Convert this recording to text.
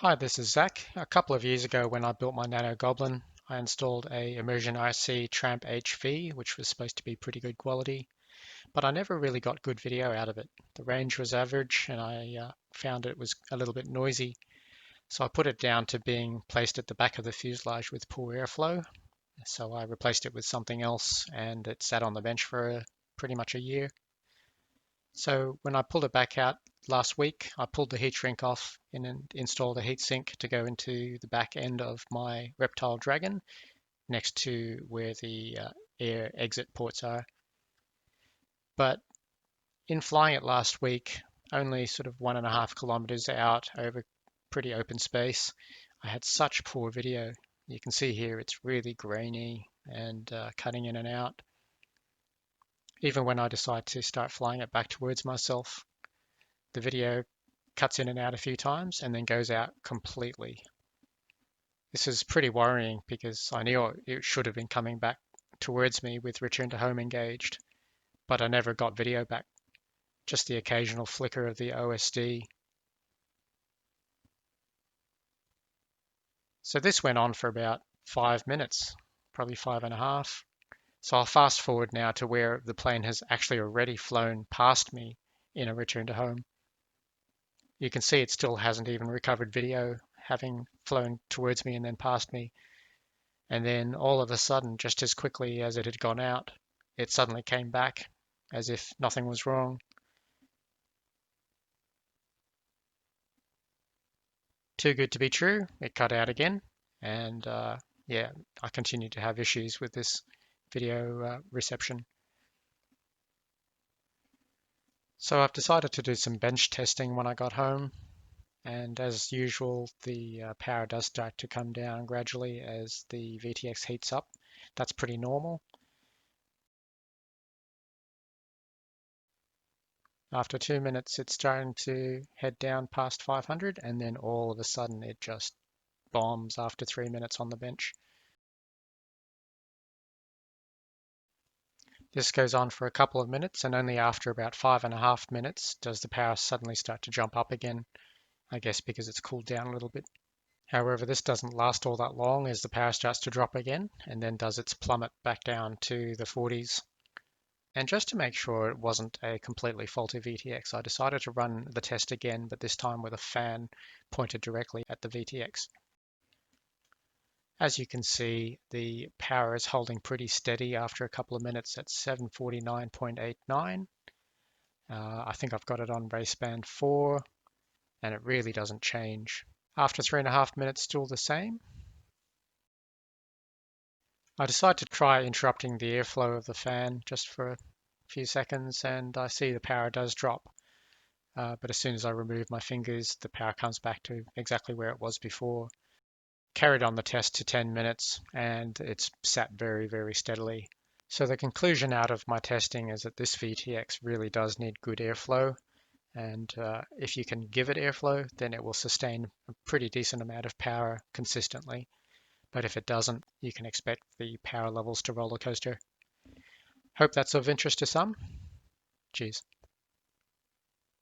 Hi, this is Zach. A couple of years ago when I built my Nano Goblin, I installed a ImmersionRC TrampHV, which was supposed to be pretty good quality, but I never really got good video out of it. The range was average and I found it was a little bit noisy, so I put it down to being placed at the back of the fuselage with poor airflow. So I replaced it with something else and it sat on the bench for pretty much a year. So when I pulled it back out last week, I pulled the heat shrink off and installed a heat sink to go into the back end of my Reptile Dragon next to where the air exit ports are. But in flying it last week, only sort of 1.5 kilometers out over pretty open space, I had such poor video. You can see here it's really grainy and cutting in and out. Even when I decide to start flying it back towards myself, the video cuts in and out a few times and then goes out completely. This is pretty worrying because I knew it should have been coming back towards me with return to home engaged, but I never got video back, just the occasional flicker of the OSD. So this went on for about 5 minutes, probably 5.5. So I'll fast forward now to where the plane has actually already flown past me in a return to home. You can see it still hasn't even recovered video, having flown towards me and then past me. And then all of a sudden, just as quickly as it had gone out, it suddenly came back as if nothing was wrong. Too good to be true, it cut out again. And yeah, I continue to have issues with this video reception. So I've decided to do some bench testing when I got home. And as usual, the power does start to come down gradually as the VTX heats up. That's pretty normal. After 2 minutes, it's starting to head down past 500, and then all of a sudden it just bombs after 3 minutes on the bench. This goes on for a couple of minutes, and only after about 5.5 minutes does the power suddenly start to jump up again, I guess because it's cooled down a little bit. However, this doesn't last all that long as the power starts to drop again and then does its plummet back down to the 40s. And just to make sure it wasn't a completely faulty VTX, I decided to run the test again, but this time with a fan pointed directly at the VTX. As you can see, the power is holding pretty steady after a couple of minutes at 749.89. I think I've got it on baseband 4, and it really doesn't change. After 3.5 minutes, still the same. I decide to try interrupting the airflow of the fan just for a few seconds, and I see the power does drop. But as soon as I remove my fingers, the power comes back to exactly where it was before. Carried on the test to 10 minutes, and it's sat very, very steadily. So the conclusion out of my testing is that this VTX really does need good airflow, and if you can give it airflow, then it will sustain a pretty decent amount of power consistently. But if it doesn't, you can expect the power levels to roller coaster. Hope that's of interest to some. Cheers.